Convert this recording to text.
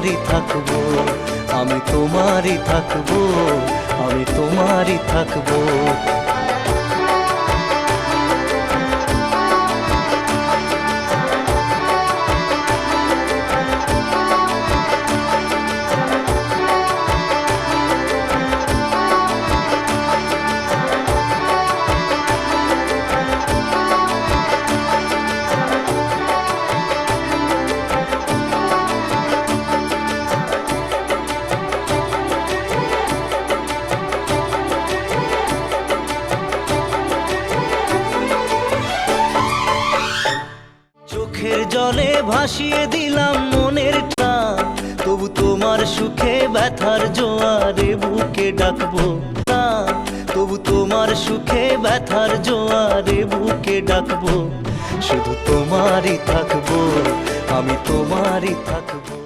তোমারই থাকবো, আমি তোমারই থাকবো, আমি তোমারই থাকবো। চোখের জলে ভাসিয়ে দিলাম মনের টান, তবু তোমার সুখে ব্যথার জোয়ারে বুকে ডাকবো না, তবু তোমার সুখে ব্যথার জোয়ারে বুকে ডাকবো। শুধু তোমারই থাকবো, আমি তোমারই থাকবো।